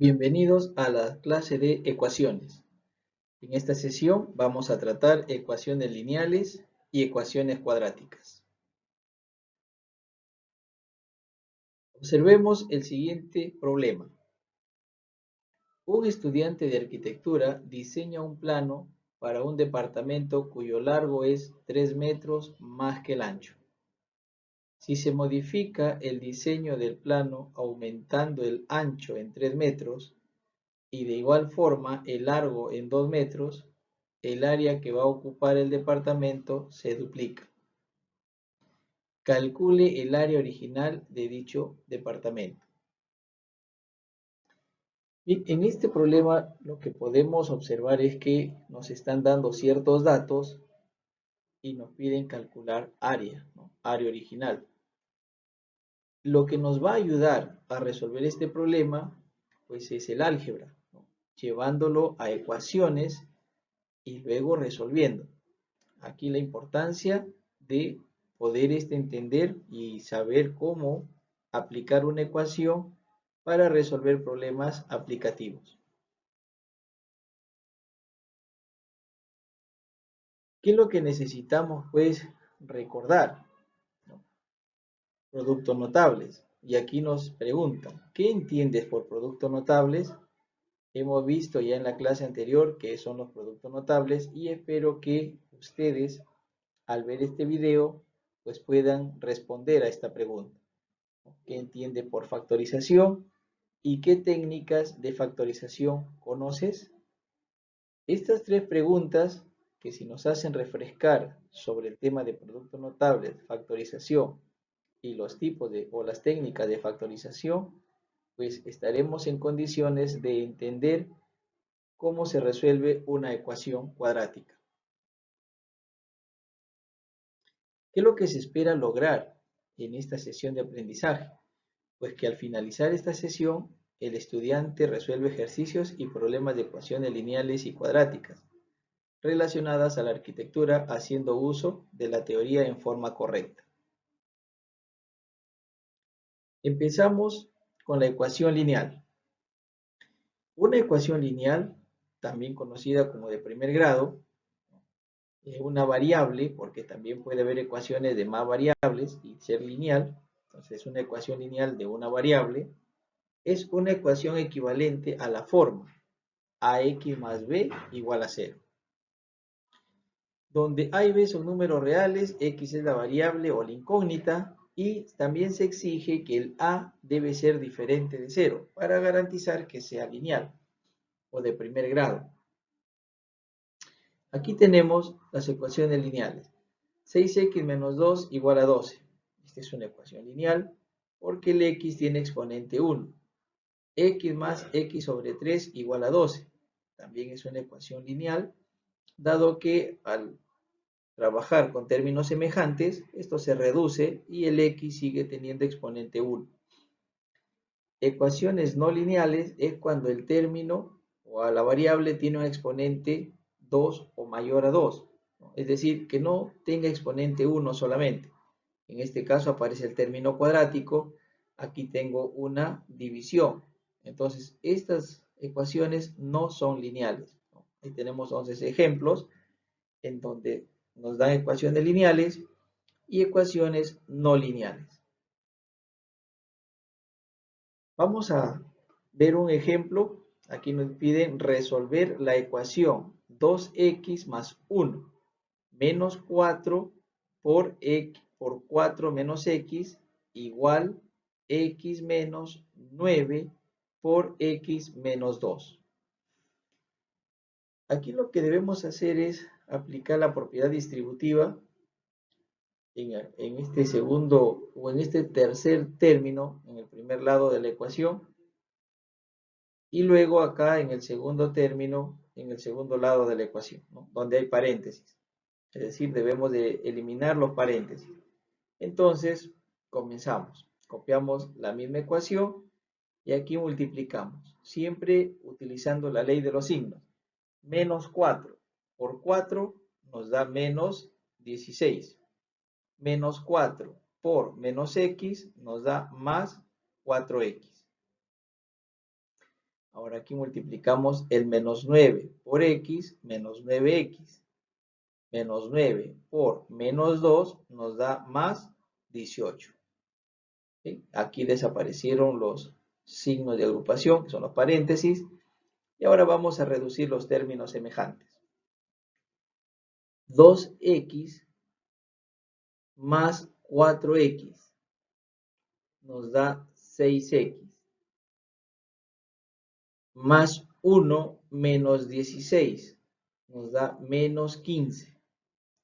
Bienvenidos a la clase de ecuaciones. En esta sesión vamos a tratar ecuaciones lineales y ecuaciones cuadráticas. Observemos el siguiente problema. Un estudiante de arquitectura diseña un plano para un departamento cuyo largo es 3 metros más que el ancho. Si se modifica el diseño del plano aumentando el ancho en 3 metros, y de igual forma el largo en 2 metros, el área que va a ocupar el departamento se duplica. Calcule el área original de dicho departamento. Bien, en este problema lo que podemos observar es que nos están dando ciertos datos y nos piden calcular área, ¿no? Área original. Lo que nos va a ayudar a resolver este problema pues es el álgebra, ¿no? Llevándolo a ecuaciones y luego resolviendo. Aquí la importancia de poder entender y saber cómo aplicar una ecuación para resolver problemas aplicativos. ¿Qué es lo que necesitamos pues recordar? ¿No? Productos notables. Y aquí nos preguntan, ¿qué entiendes por productos notables? Hemos visto ya en la clase anterior qué son los productos notables y espero que ustedes al ver este video pues puedan responder a esta pregunta. ¿Qué entiende por factorización? ¿Y qué técnicas de factorización conoces? Estas tres preguntas que si nos hacen refrescar sobre el tema de productos notables, factorización y los tipos o las técnicas de factorización, pues estaremos en condiciones de entender cómo se resuelve una ecuación cuadrática. ¿Qué es lo que se espera lograr en esta sesión de aprendizaje? Pues que al finalizar esta sesión, el estudiante resuelve ejercicios y problemas de ecuaciones lineales y cuadráticas relacionadas a la arquitectura haciendo uso de la teoría en forma correcta. Empezamos con la ecuación lineal. Una ecuación lineal, también conocida como de primer grado, es una variable, porque también puede haber ecuaciones de más variables y ser lineal. Entonces, una ecuación lineal de una variable es una ecuación equivalente a la forma ax más b igual a 0. Donde a y b son números reales, x es la variable o la incógnita, y también se exige que el a debe ser diferente de 0 para garantizar que sea lineal o de primer grado. Aquí tenemos las ecuaciones lineales. 6x menos 2 igual a 12. Esta es una ecuación lineal porque el x tiene exponente 1. X más x sobre 3 igual a 12. También es una ecuación lineal, dado que al trabajar con términos semejantes, esto se reduce y el x sigue teniendo exponente 1. Ecuaciones no lineales es cuando el término o a la variable tiene un exponente 2 o mayor a 2, ¿no? Es decir, que no tenga exponente 1 solamente. En este caso aparece el término cuadrático, aquí tengo una división. Entonces, estas ecuaciones no son lineales, ¿no? Ahí tenemos 11 ejemplos en donde nos dan ecuaciones lineales y ecuaciones no lineales. Vamos a ver un ejemplo. Aquí nos piden resolver la ecuación 2x más 1 menos 4 por 4 menos x igual x menos 9 por x menos 2. Aquí lo que debemos hacer es aplicar la propiedad distributiva en este segundo o en este tercer término, en el primer lado de la ecuación, y luego acá en el segundo término, en el segundo lado de la ecuación, ¿no? Donde hay paréntesis. Es decir, debemos de eliminar los paréntesis. Entonces, comenzamos. Copiamos la misma ecuación y aquí multiplicamos, siempre utilizando la ley de los signos. Menos 4 por 4 nos da menos 16. Menos 4 por menos x nos da más 4x. Ahora aquí multiplicamos el menos 9 por x, menos 9x. Menos 9 por menos 2 nos da más 18. ¿Sí? Aquí desaparecieron los signos de agrupación, que son los paréntesis. Y ahora vamos a reducir los términos semejantes. 2x más 4x nos da 6x. Más 1 menos 16 nos da menos 15.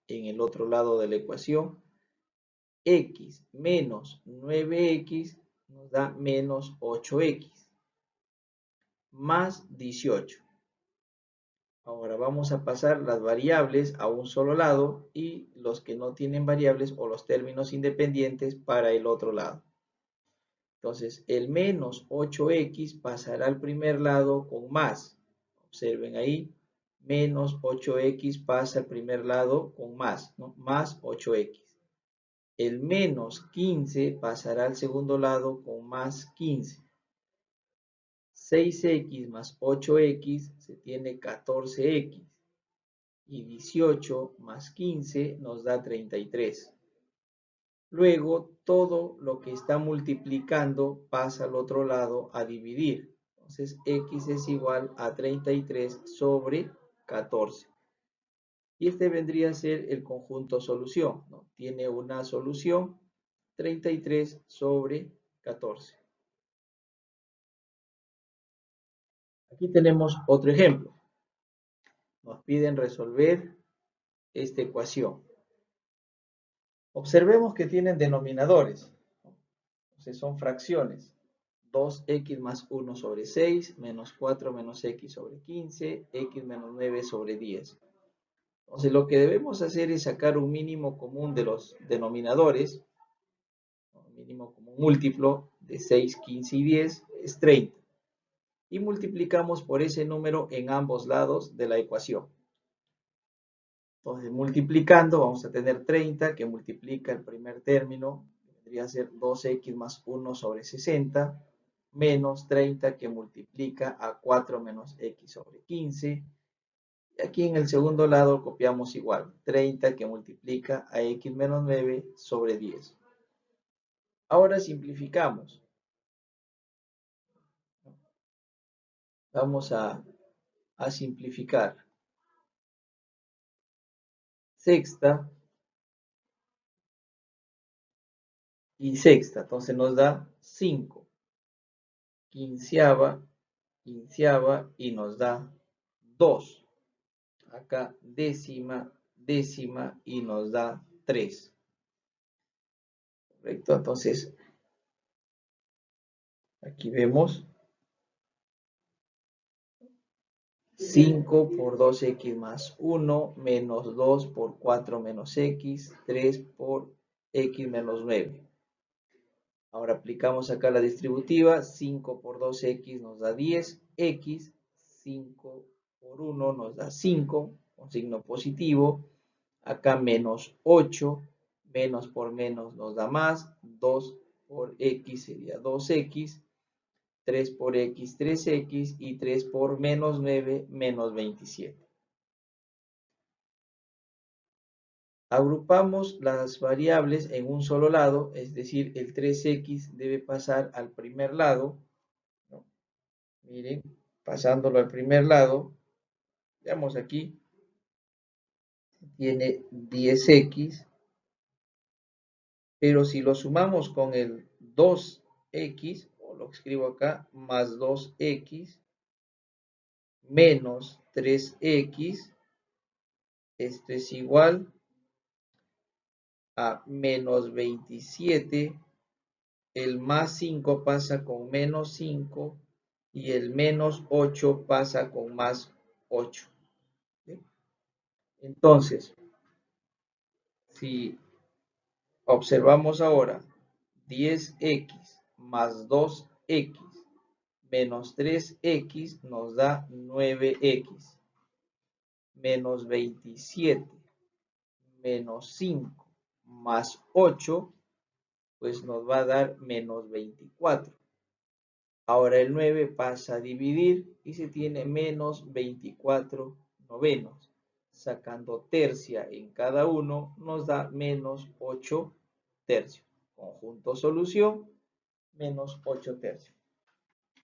En el otro lado de la ecuación, x menos 9x nos da menos 8x. Más 18. Ahora vamos a pasar las variables a un solo lado y los que no tienen variables o los términos independientes para el otro lado. Entonces, el menos 8x pasará al primer lado con más. Observen ahí, menos 8x pasa al primer lado con más, ¿no? Más 8x. El menos 15 pasará al segundo lado con más 15. 6x más 8x se tiene 14x. Y 18 más 15 nos da 33. Luego, todo lo que está multiplicando pasa al otro lado a dividir. Entonces, x es igual a 33 sobre 14. Y este vendría a ser el conjunto solución, ¿no? Tiene una solución 33 sobre 14. Aquí tenemos otro ejemplo. Nos piden resolver esta ecuación. Observemos que tienen denominadores. Entonces son fracciones. 2x más 1 sobre 6, menos 4 menos x sobre 15, x menos 9 sobre 10. Entonces lo que debemos hacer es sacar un mínimo común de los denominadores. Un mínimo común múltiplo de 6, 15 y 10 es 30. Y multiplicamos por ese número en ambos lados de la ecuación. Entonces multiplicando vamos a tener 30 que multiplica el primer término, que vendría a ser 2x más 1 sobre 60, menos 30 que multiplica a 4 menos x sobre 15. Y aquí en el segundo lado copiamos igual, 30 que multiplica a x menos 9 sobre 10. Ahora simplificamos. Vamos a simplificar. Sexta y sexta, entonces nos da 5. Quinceava y nos da 2. Acá décima y nos da 3. ¿Correcto? Entonces, aquí vemos 5 por 2x más 1 menos 2 por 4 menos x, 3 por x menos 9. Ahora aplicamos acá la distributiva, 5 por 2x nos da 10x, 5 por 1 nos da 5, con signo positivo. Acá menos 8, menos por menos nos da más, 2 por x sería 2x, 3 por x, 3x y 3 por menos 9, menos 27. Agrupamos las variables en un solo lado, es decir, el 3x debe pasar al primer lado, ¿no? Miren, pasándolo al primer lado, veamos aquí, tiene 10x, pero si lo sumamos con el 2x, o lo escribo acá, más 2x, menos 3x, esto es igual a menos 27, el más 5 pasa con menos 5 y el menos 8 pasa con más 8. ¿Sí? Entonces, si observamos ahora 10x más 2x menos 3x nos da 9x, menos 27 menos 5 más 8 pues nos va a dar menos 24. Ahora el 9 pasa a dividir y se tiene menos 24 novenos. Sacando tercia en cada uno nos da menos 8 tercios. Conjunto solución, menos 8 tercios.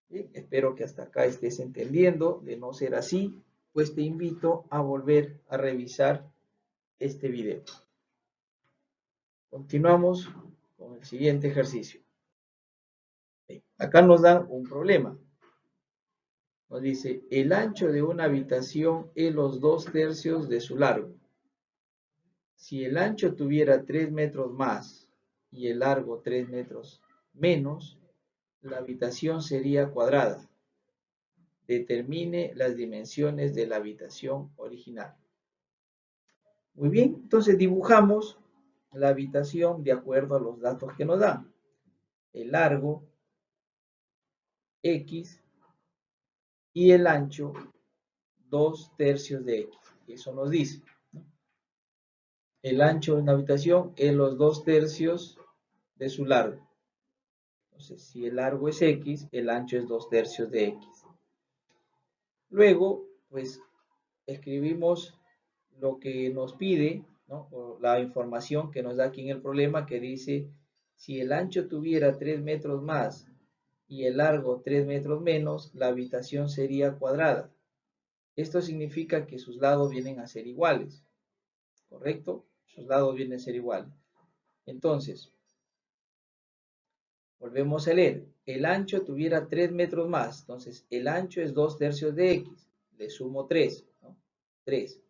Bien, espero que hasta acá estés entendiendo. De no ser así, pues te invito a volver a revisar este video. Continuamos con el siguiente ejercicio. Bien, acá nos dan un problema. Nos dice, el ancho de una habitación es los 2/3 de su largo. Si el ancho tuviera 3 metros más y el largo 3 metros menos, la habitación sería cuadrada. Determine las dimensiones de la habitación original. Muy bien, entonces dibujamos la habitación de acuerdo a los datos que nos dan. El largo, X, y el ancho, 2/3 de X. Eso nos dice, ¿no? El ancho de una habitación es los 2/3 de su largo. Entonces, si el largo es X, el ancho es 2/3 de X. Luego, pues, escribimos lo que nos pide, ¿no? O la información que nos da aquí en el problema, que dice, si el ancho tuviera 3 metros más y el largo 3 metros menos, la habitación sería cuadrada. Esto significa que sus lados vienen a ser iguales, ¿correcto? Sus lados vienen a ser iguales. Entonces, volvemos a leer. El ancho tuviera 3 metros más. Entonces, el ancho es 2/3 de X. Le sumo 3, ¿no? 3.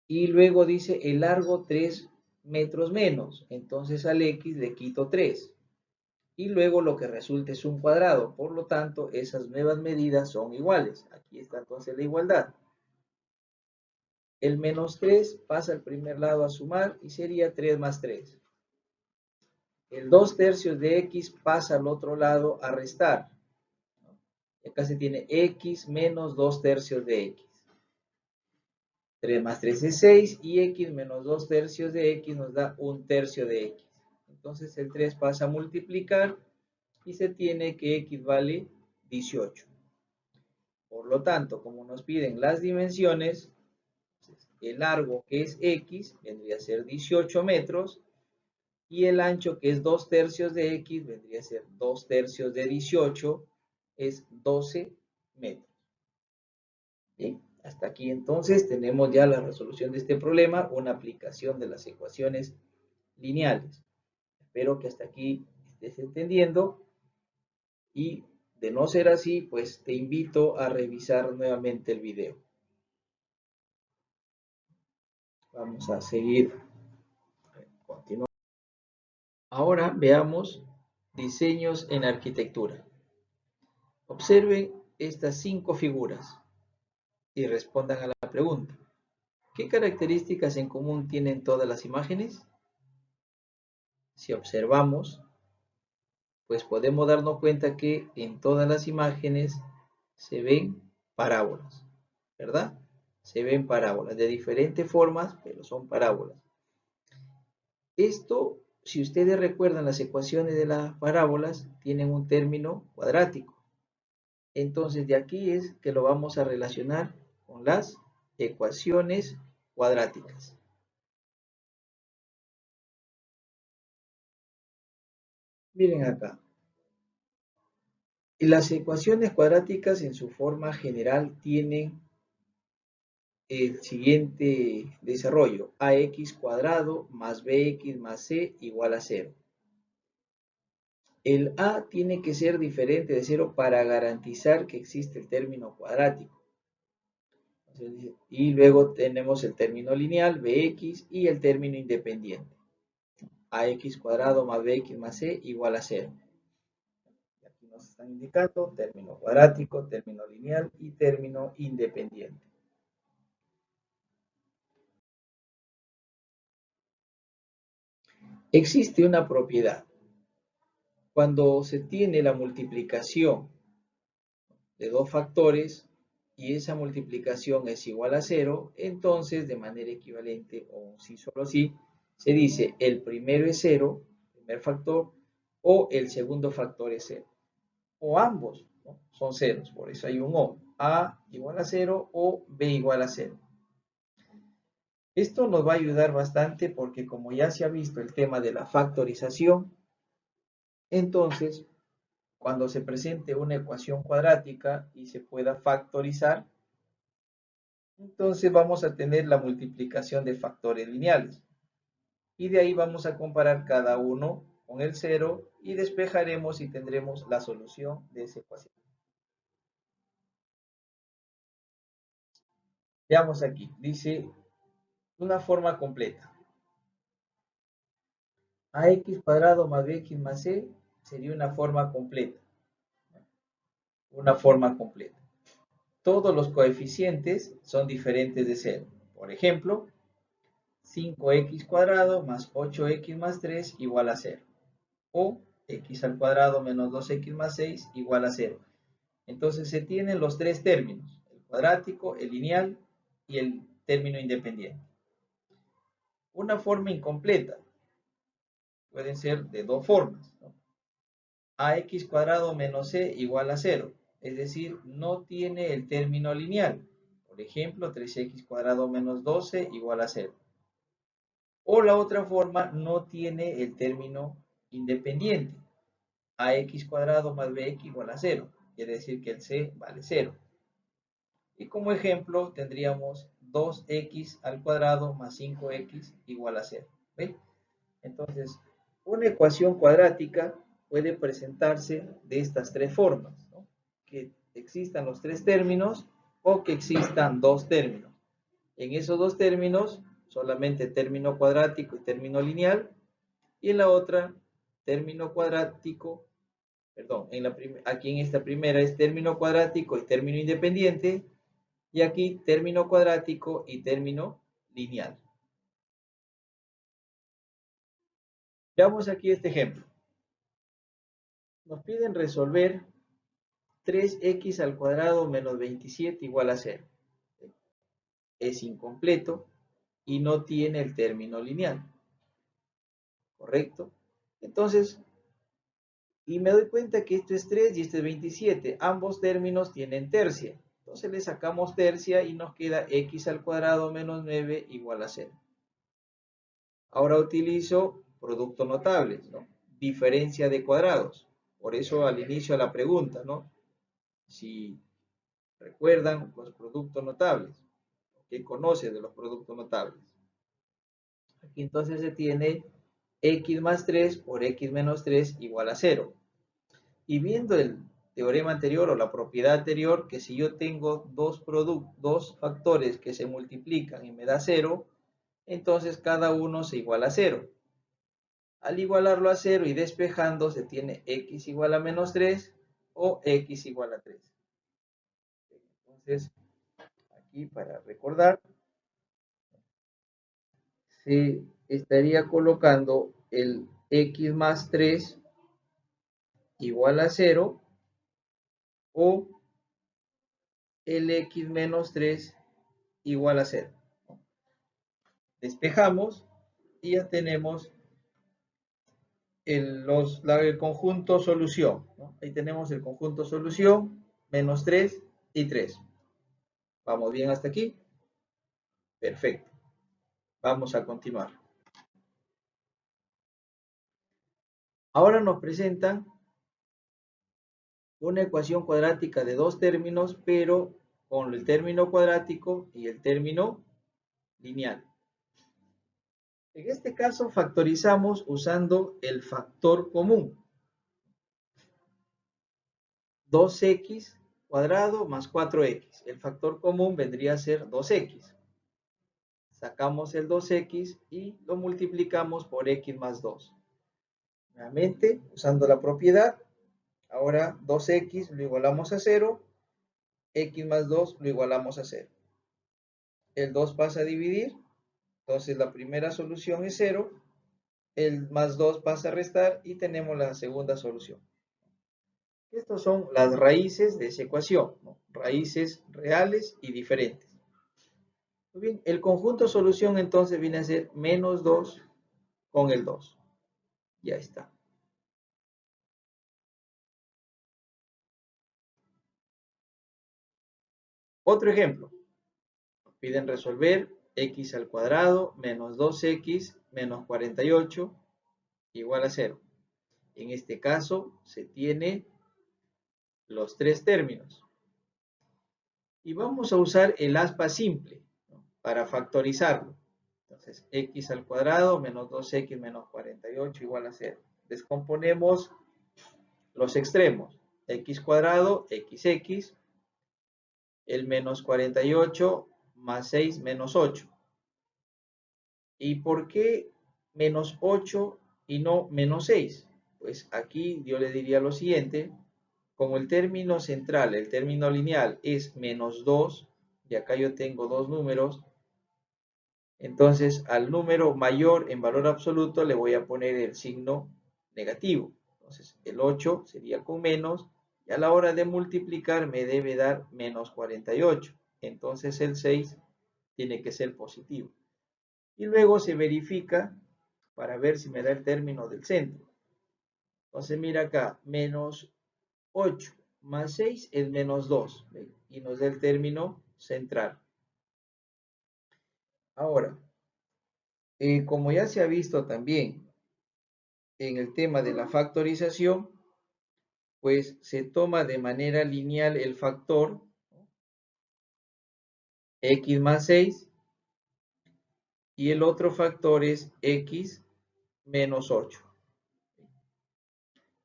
Y luego dice el largo 3 metros menos. Entonces, al X le quito 3. Y luego lo que resulta es un cuadrado. Por lo tanto, esas nuevas medidas son iguales. Aquí está entonces la igualdad. El menos 3 pasa al primer lado a sumar y sería 3 más 3. El 2/3 de X pasa al otro lado a restar. Acá se tiene X menos 2/3 de X. 3 más 3 es 6 y X menos 2/3 de X nos da 1/3 de X. Entonces el 3 pasa a multiplicar y se tiene que X vale 18. Por lo tanto, como nos piden las dimensiones, el largo que es X vendría a ser 18 metros y el ancho que es 2/3 de X vendría a ser 2/3 de 18, es 12 metros. Bien, hasta aquí entonces tenemos ya la resolución de este problema, una aplicación de las ecuaciones lineales. Espero que hasta aquí estés entendiendo y de no ser así, pues te invito a revisar nuevamente el video. Vamos a seguir. Continuamos. Ahora veamos diseños en arquitectura. Observen estas 5 figuras y respondan a la pregunta. ¿Qué características en común tienen todas las imágenes? Si observamos, pues podemos darnos cuenta que en todas las imágenes se ven parábolas, ¿verdad? Se ven parábolas de diferentes formas, pero son parábolas. Esto, si ustedes recuerdan las ecuaciones de las parábolas, tienen un término cuadrático. Entonces, de aquí es que lo vamos a relacionar con las ecuaciones cuadráticas. Miren acá. Y las ecuaciones cuadráticas en su forma general tienen el siguiente desarrollo: ax cuadrado más bx más c igual a 0. El a tiene que ser diferente de 0 para garantizar que existe el término cuadrático. Y luego tenemos el término lineal bx y el término independiente. Ax cuadrado más bx más c igual a 0. Aquí nos están indicando término cuadrático, término lineal y término independiente. Existe una propiedad. Cuando se tiene la multiplicación de dos factores y esa multiplicación es igual a 0, entonces de manera equivalente o sí solo sí, se dice el primero es 0, primer factor, o el segundo factor es cero, o ambos, ¿no? Son ceros, por eso hay un o, a igual a cero o b igual a cero. Esto nos va a ayudar bastante porque como ya se ha visto el tema de la factorización, entonces cuando se presente una ecuación cuadrática y se pueda factorizar, entonces vamos a tener la multiplicación de factores lineales. Y de ahí vamos a comparar cada uno con el cero y despejaremos y tendremos la solución de esa ecuación. Veamos aquí, dice una forma completa. Ax cuadrado más bx más c sería una forma completa. Una forma completa. Todos los coeficientes son diferentes de cero. Por ejemplo, 5x cuadrado más 8x más 3 igual a 0. O x al cuadrado menos 2x más 6 igual a 0. Entonces se tienen los tres términos, el cuadrático, el lineal y el término independiente. Una forma incompleta puede ser de dos formas, ¿no? Ax cuadrado menos c igual a 0, es decir, no tiene el término lineal. Por ejemplo, 3x cuadrado menos 12 igual a 0. O la otra forma no tiene el término independiente. Ax cuadrado más bx igual a 0. Quiere decir que el c vale 0. Y como ejemplo tendríamos 2x al cuadrado más 5x igual a 0. ¿Ve? Entonces, una ecuación cuadrática puede presentarse de estas tres formas, ¿no? Que existan los tres términos o que existan dos términos. En esos dos términos, solamente término cuadrático y término lineal, y en la otra, término cuadrático, perdón, aquí en esta primera es término cuadrático y término independiente, y aquí término cuadrático y término lineal. Veamos aquí este ejemplo. Nos piden resolver 3x al cuadrado menos 27 igual a 0. Es incompleto y no tiene el término lineal. ¿Correcto? Entonces, y me doy cuenta que esto es 3 y esto es 27. Ambos términos tienen tercia. Entonces le sacamos tercia y nos queda x al cuadrado menos 9 igual a 0. Ahora utilizo productos notables, ¿no? Diferencia de cuadrados. Por eso al inicio de la pregunta, ¿no? Si recuerdan los productos notables, ¿qué conoce de los productos notables? Aquí entonces se tiene x más 3 por x menos 3 igual a 0. Y viendo el teorema anterior o la propiedad anterior, que si yo tengo dos factores que se multiplican y me da 0, entonces cada uno se iguala a 0. Al igualarlo a 0 y despejando se tiene x igual a menos 3 o x igual a 3. Entonces, aquí para recordar, se estaría colocando el x más 3 igual a 0 o el x menos 3 igual a 0. Despejamos y ya tenemos el conjunto solución, ¿no? Ahí tenemos el conjunto solución, menos 3 y 3. ¿Vamos bien hasta aquí? Perfecto. Vamos a continuar. Ahora nos presentan una ecuación cuadrática de dos términos, pero con el término cuadrático y el término lineal. En este caso factorizamos usando el factor común. 2x cuadrado más 4x. El factor común vendría a ser 2x. Sacamos el 2x y lo multiplicamos por x más 2. Nuevamente, usando la propiedad, ahora 2x lo igualamos a 0, x más 2 lo igualamos a 0. El 2 pasa a dividir, entonces la primera solución es 0, el más 2 pasa a restar y tenemos la segunda solución. Estas son las raíces de esa ecuación, ¿no? Raíces reales y diferentes. Muy bien, el conjunto solución entonces viene a ser menos 2 con el 2. Ya está. Otro ejemplo. Nos piden resolver x al cuadrado menos 2x menos 48 igual a 0. En este caso se tiene los tres términos. Y vamos a usar el aspa simple, ¿no?, para factorizarlo. Entonces, x al cuadrado menos 2x menos 48 igual a 0. Descomponemos los extremos. X cuadrado, xx, el menos 48 más 6 menos 8. ¿Y por qué menos 8 y no menos 6? Pues aquí yo le diría lo siguiente. Como el término central, el término lineal es menos 2, y acá yo tengo dos números, entonces al número mayor en valor absoluto le voy a poner el signo negativo. Entonces el 8 sería con menos, y a la hora de multiplicar me debe dar menos 48. Entonces el 6 tiene que ser positivo. Y luego se verifica para ver si me da el término del centro. Entonces mira acá, menos 8 más 6 es menos 2, ¿ve? Y nos da el término central. Ahora, como ya se ha visto también en el tema de la factorización, pues se toma de manera lineal el factor, ¿no?, x más 6, y el otro factor es x menos 8.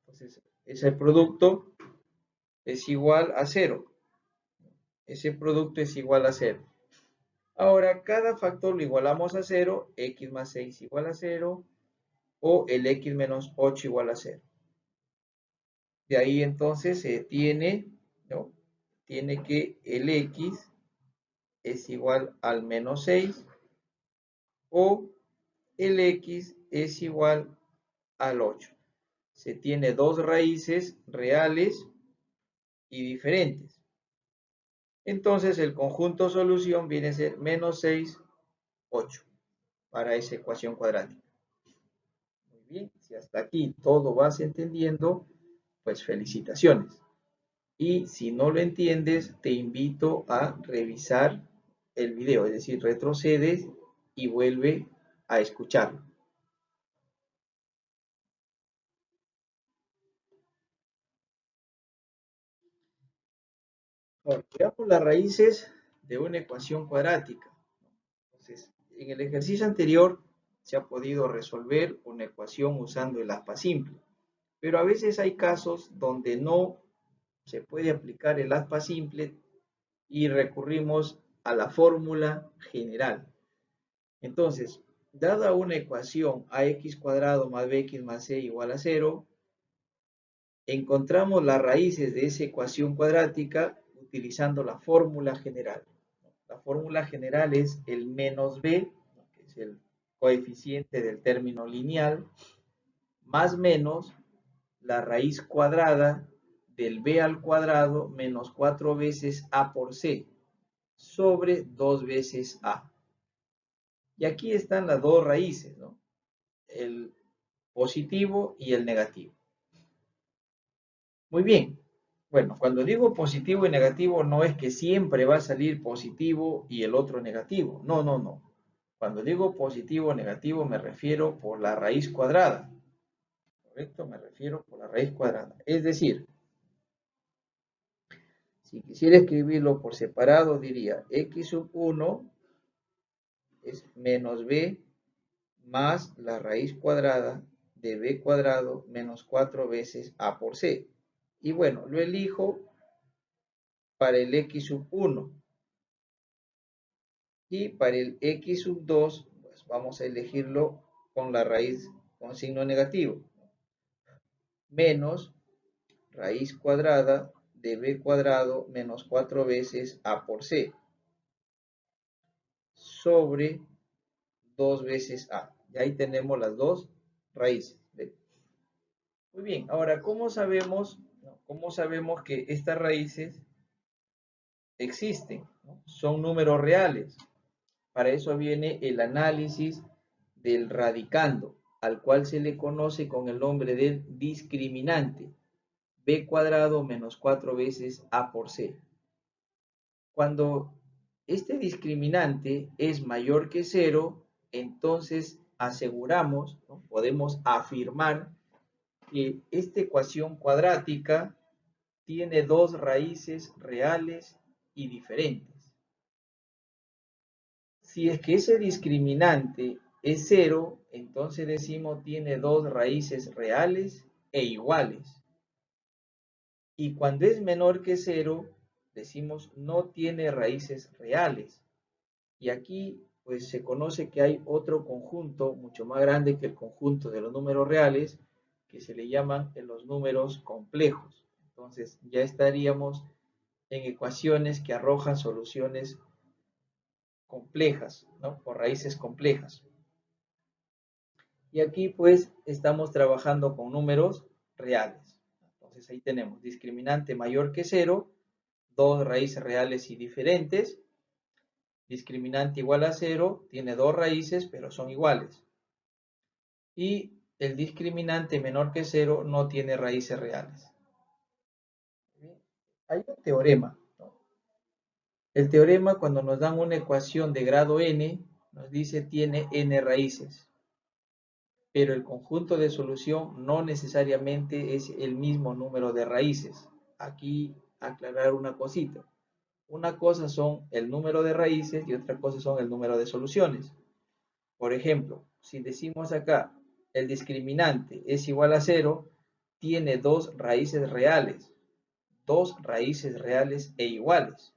Entonces, ese producto es igual a 0. Ese producto es igual a 0. Ahora, cada factor lo igualamos a 0, x más 6 igual a 0, o el x menos 8 igual a 0. De ahí entonces se tiene, ¿no?, tiene que el x es igual al menos 6, o el x es igual al 8. Se tiene dos raíces reales y diferentes. Entonces el conjunto solución viene a ser menos 6, 8 para esa ecuación cuadrática. Muy bien, si hasta aquí todo vas entendiendo, pues felicitaciones. Y si no lo entiendes, te invito a revisar el video, es decir, retrocedes y vuelve a escucharlo. Ahora, veamos las raíces de una ecuación cuadrática. Entonces, en el ejercicio anterior se ha podido resolver una ecuación usando el aspa simple, pero a veces hay casos donde no se puede aplicar el aspa simple y recurrimos a la fórmula general. Entonces, dada una ecuación ax cuadrado más bx más c igual a 0, encontramos las raíces de esa ecuación cuadrática utilizando la fórmula general. La fórmula general es el menos b, que es el coeficiente del término lineal, más menos la raíz cuadrada del b al cuadrado menos 4 veces a por c sobre 2 veces a. Y aquí están las dos raíces, ¿no?, el positivo y el negativo. Muy bien. Bueno, cuando digo positivo y negativo no es que siempre va a salir positivo y el otro negativo. No, no, no. Cuando digo positivo o negativo me refiero por la raíz cuadrada. ¿Correcto? Me refiero por la raíz cuadrada. Es decir, si quisiera escribirlo por separado diría x sub 1 es menos b más la raíz cuadrada de b cuadrado menos 4 veces a por c. Y bueno, lo elijo para el x sub 1. Y para el x sub 2, pues vamos a elegirlo con la raíz con signo negativo. Menos raíz cuadrada de b cuadrado menos 4 veces a por c sobre 2 veces a. Y ahí tenemos las dos raíces. ¿Ve? Muy bien, ahora, ¿cómo sabemos que estas raíces existen, ¿no?, son números reales? Para eso viene el análisis del radicando, al cual se le conoce con el nombre del discriminante, b cuadrado menos 4 veces a por c. Cuando este discriminante es mayor que 0, entonces aseguramos, ¿no? Podemos afirmar que esta ecuación cuadrática tiene dos raíces reales y diferentes. Si es que ese discriminante es 0, entonces decimos tiene dos raíces reales e iguales. Y cuando es menor que 0, decimos no tiene raíces reales. Y aquí pues se conoce que hay otro conjunto mucho más grande que el conjunto de los números reales, que se le llaman los números complejos. Entonces ya estaríamos en ecuaciones que arrojan soluciones complejas, ¿no? O raíces complejas. Y aquí pues estamos trabajando con números reales. Entonces ahí tenemos discriminante mayor que 0, dos raíces reales y diferentes. Discriminante igual a 0, tiene dos raíces pero son iguales. Y el discriminante menor que 0 no tiene raíces reales. Hay un teorema, ¿no? El teorema, cuando nos dan una ecuación de grado n, nos dice tiene n raíces. Pero el conjunto de solución no necesariamente es el mismo número de raíces. Aquí aclarar una cosita. Una cosa son el número de raíces y otra cosa son el número de soluciones. Por ejemplo, si decimos acá el discriminante es igual a 0, tiene dos raíces reales e iguales,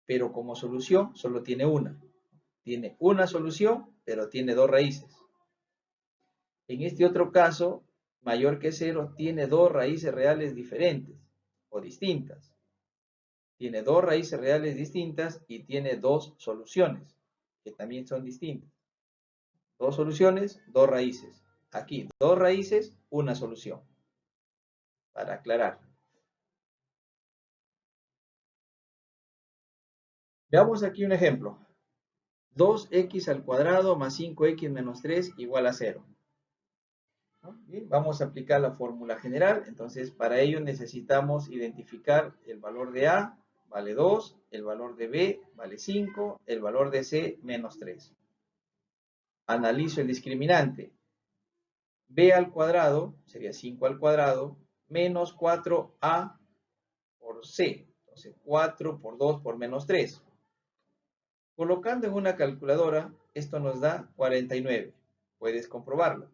pero como solución solo tiene una. Tiene una solución, pero tiene dos raíces. En este otro caso, mayor que 0, tiene dos raíces reales diferentes o distintas. Tiene dos raíces reales distintas y tiene dos soluciones, que también son distintas. Dos soluciones, dos raíces. Aquí, dos raíces, una solución. Para aclarar. Veamos aquí un ejemplo. 2x al cuadrado más 5x menos 3 igual a 0. Bien, vamos a aplicar la fórmula general. Entonces, para ello necesitamos identificar el valor de A, vale 2, el valor de B, vale 5, el valor de C, menos 3. Analizo el discriminante. B al cuadrado, sería 5 al cuadrado, menos 4A por C. Entonces, 4 por 2 por menos 3. Colocando en una calculadora, esto nos da 49. Puedes comprobarlo.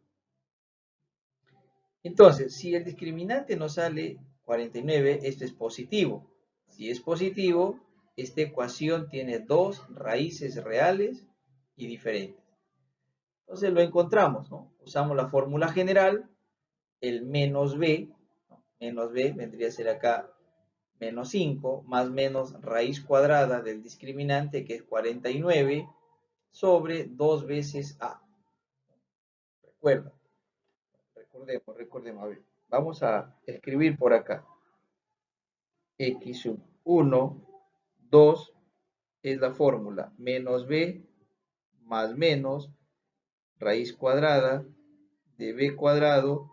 Entonces, si el discriminante nos sale 49, esto es positivo. Si es positivo, esta ecuación tiene dos raíces reales y diferentes. Entonces lo encontramos, ¿no? Usamos la fórmula general, el menos b, ¿no? Menos b vendría a ser acá menos 5, más menos raíz cuadrada del discriminante, que es 49, sobre 2 veces a. Recuerda. Recordemos, a ver, vamos a escribir por acá. X sub 1, 2 es la fórmula, menos b más menos raíz cuadrada de b cuadrado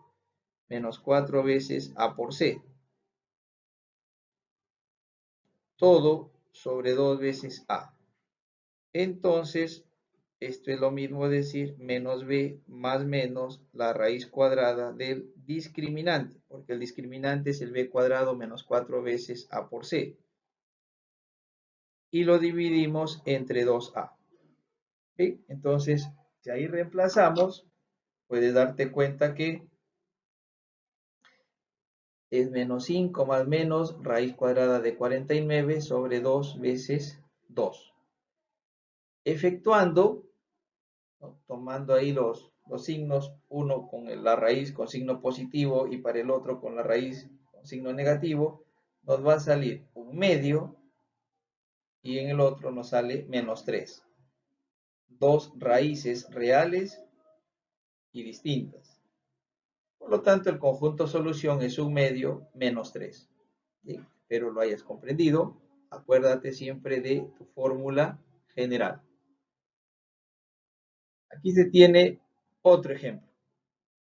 menos 4 veces a por c. Todo sobre 2 veces a. Entonces, esto es lo mismo decir menos b más menos la raíz cuadrada del discriminante, porque el discriminante es el b cuadrado menos 4 veces a por c. Y lo dividimos entre 2a. ¿Sí? Entonces, si ahí reemplazamos, puedes darte cuenta que es menos 5 más menos raíz cuadrada de 49 sobre 2 veces 2. Efectuando, ¿no? Tomando ahí los signos, uno con la raíz con signo positivo y para el otro con la raíz con signo negativo, nos va a salir un medio y en el otro nos sale menos 3. Dos raíces reales y distintas. Por lo tanto, el conjunto solución es un medio menos 3. ¿Sí? Espero lo hayas comprendido. Acuérdate siempre de tu fórmula general. Aquí se tiene otro ejemplo.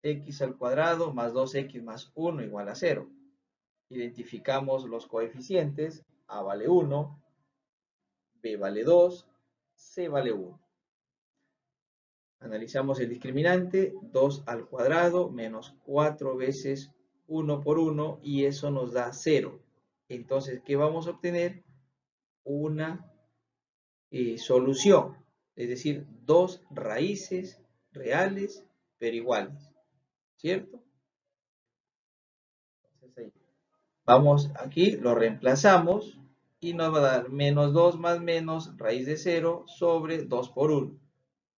X al cuadrado más 2x más 1 igual a 0. Identificamos los coeficientes. A vale 1, B vale 2, C vale 1. Analizamos el discriminante, 2 al cuadrado menos 4 veces 1 por 1 y eso nos da 0. Entonces, ¿qué vamos a obtener? Una solución, es decir, dos raíces reales pero iguales, ¿cierto? Entonces ahí vamos aquí, lo reemplazamos y nos va a dar menos 2 más menos raíz de 0 sobre 2 por 1.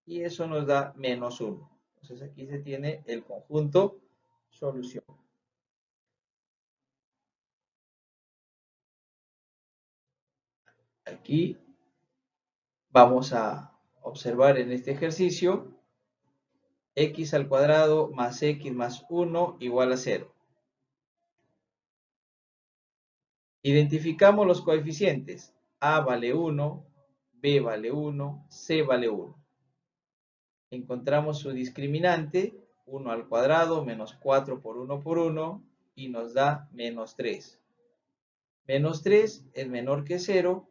Y eso nos da menos 1. Entonces aquí se tiene el conjunto solución. Aquí vamos a observar en este ejercicio x al cuadrado más x más 1 igual a 0. Identificamos los coeficientes. A vale 1, B vale 1, C vale 1. Encontramos su discriminante, 1 al cuadrado menos 4 por 1 por 1 y nos da menos 3. Menos 3 es menor que 0,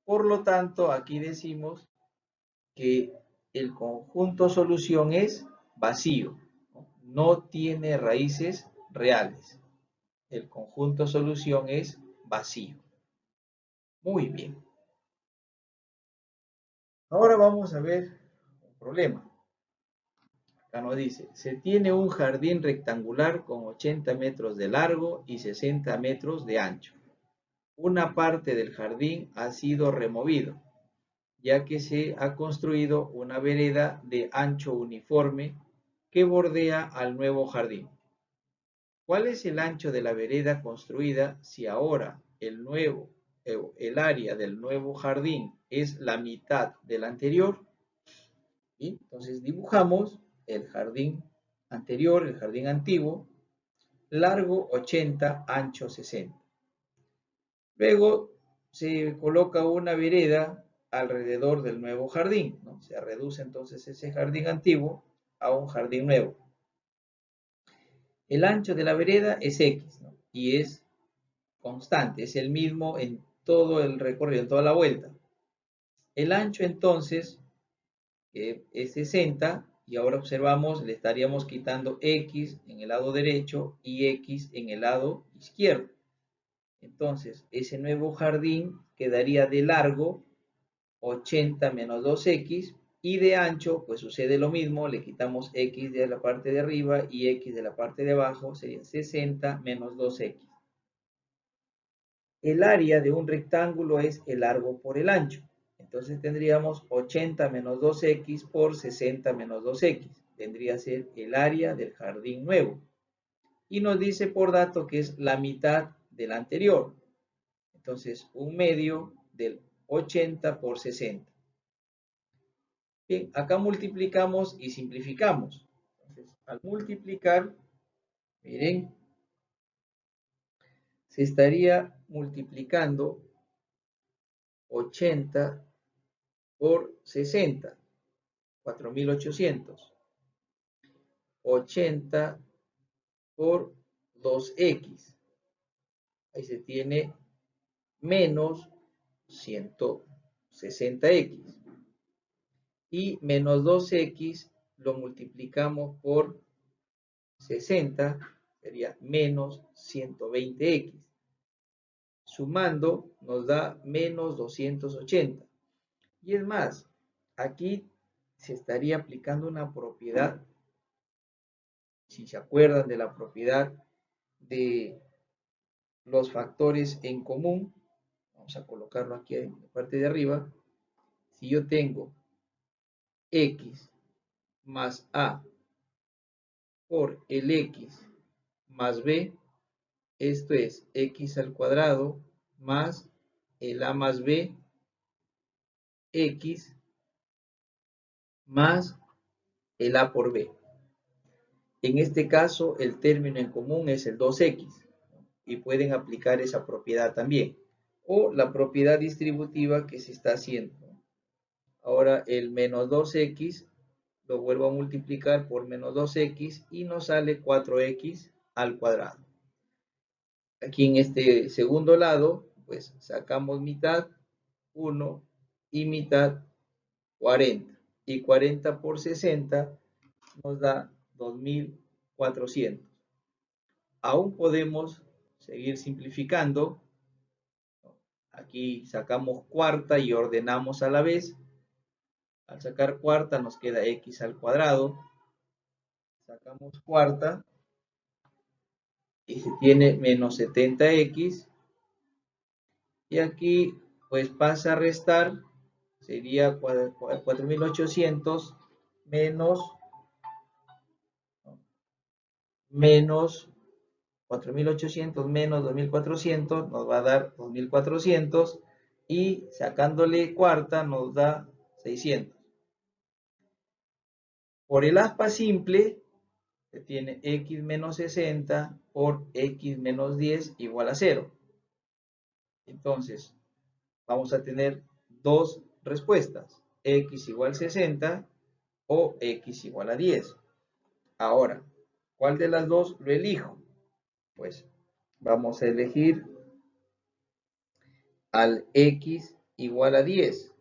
por lo tanto aquí decimos que el conjunto solución es vacío, no tiene raíces reales. El conjunto solución es vacío. Muy bien. Ahora vamos a ver un problema. Acá nos dice, se tiene un jardín rectangular con 80 metros de largo y 60 metros de ancho. Una parte del jardín ha sido removido, ya que se ha construido una vereda de ancho uniforme que bordea al nuevo jardín. ¿Cuál es el ancho de la vereda construida si ahora el área del nuevo jardín es la mitad del anterior? ¿Sí? Entonces dibujamos el jardín anterior, el jardín antiguo, largo 80, ancho 60. Luego se coloca una vereda alrededor del nuevo jardín, ¿no? Se reduce entonces ese jardín antiguo a un jardín nuevo. El ancho de la vereda es X, ¿no? Y es constante, es el mismo en todo el recorrido, en toda la vuelta. El ancho entonces es 60 y ahora observamos, le estaríamos quitando X en el lado derecho y X en el lado izquierdo. Entonces, ese nuevo jardín quedaría de largo 80 menos 2X y de ancho, pues sucede lo mismo, le quitamos X de la parte de arriba y X de la parte de abajo, sería 60 menos 2X. El área de un rectángulo es el largo por el ancho. Entonces tendríamos 80 menos 2X por 60 menos 2X. Vendría a ser el área del jardín nuevo. Y nos dice por dato que es la mitad del anterior. Entonces, un medio del 80 por 60. Bien, acá multiplicamos y simplificamos. Entonces, al multiplicar, miren, se estaría multiplicando 80 por 60, 4800. 80 por 2x. Ahí se tiene menos 160x. Y menos 2x lo multiplicamos por 60, sería menos 120x. Sumando nos da menos 280. Y es más, aquí se estaría aplicando una propiedad, si se acuerdan de la propiedad de los factores en común, vamos a colocarlo aquí en la parte de arriba. Si yo tengo x más a por el x más b, esto es x al cuadrado más el a más b, x más el a por b. En este caso, el término en común es el 2x y pueden aplicar esa propiedad también. O la propiedad distributiva que se está haciendo. Ahora el menos 2x lo vuelvo a multiplicar por menos 2x y nos sale 4x al cuadrado. Aquí en este segundo lado, pues sacamos mitad 1 y mitad 40. Y 40 por 60 nos da 2400. Aún podemos seguir simplificando. Aquí sacamos cuarta y ordenamos a la vez. Al sacar cuarta nos queda x al cuadrado. Sacamos cuarta y se tiene menos 70x. Y aquí pues pasa a restar. Sería 4800 menos 4800 menos 2400 nos va a dar 2400 y sacándole cuarta nos da 600. Por el aspa simple se tiene x menos 60 por x menos 10 igual a 0. Entonces vamos a tener dos respuestas, x igual 60 o x igual a 10. Ahora, ¿cuál de las dos lo elijo? Pues vamos a elegir al x igual a 10.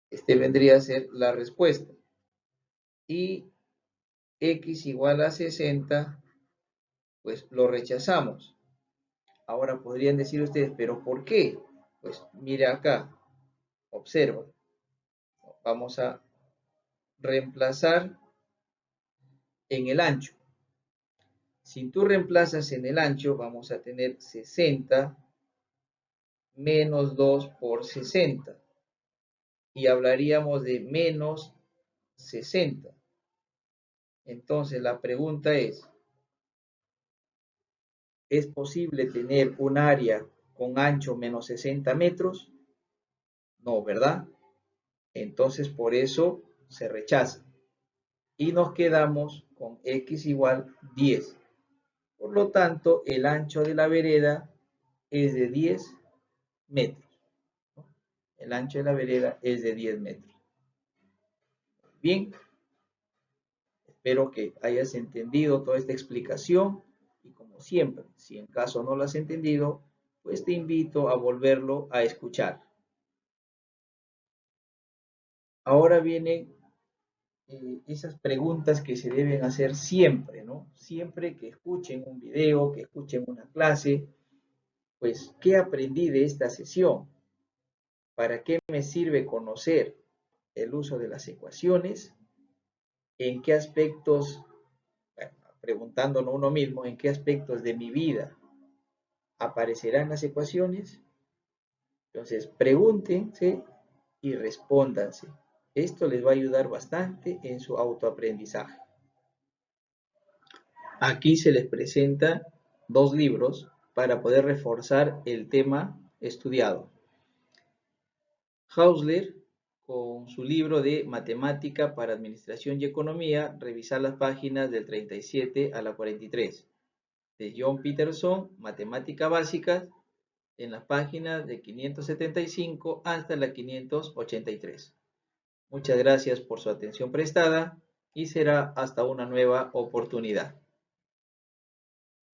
Este vendría a ser la respuesta. Y x igual a 60, pues lo rechazamos. Ahora podrían decir ustedes, ¿pero por qué? Pues mire acá, observa. Vamos a reemplazar en el ancho. Si tú reemplazas en el ancho, vamos a tener 60 menos 2 por 60. Y hablaríamos de menos 60. Entonces la pregunta ¿es posible tener un área con ancho menos 60 metros? No, ¿verdad? Entonces por eso se rechaza. Y nos quedamos con x igual 10. Por lo tanto, el ancho de la vereda es de 10 metros. El ancho de la vereda es de 10 metros. Bien, espero que hayas entendido toda esta explicación y como siempre, si en caso no lo has entendido, pues te invito a volverlo a escuchar. Ahora vienen esas preguntas que se deben hacer siempre, ¿no? Siempre que escuchen un video, que escuchen una clase, pues, ¿qué aprendí de esta sesión? ¿Para qué me sirve conocer el uso de las ecuaciones? ¿En qué aspectos, bueno, preguntándonos uno mismo, en qué aspectos de mi vida aparecerán las ecuaciones? Entonces, pregúntense y respóndanse. Esto les va a ayudar bastante en su autoaprendizaje. Aquí se les presenta dos libros para poder reforzar el tema estudiado. Hausler, con su libro de Matemática para Administración y Economía, revisar las páginas del 37 a la 43. De John Peterson, Matemática Básica, en las páginas de 575 hasta la 583. Muchas gracias por su atención prestada y será hasta una nueva oportunidad.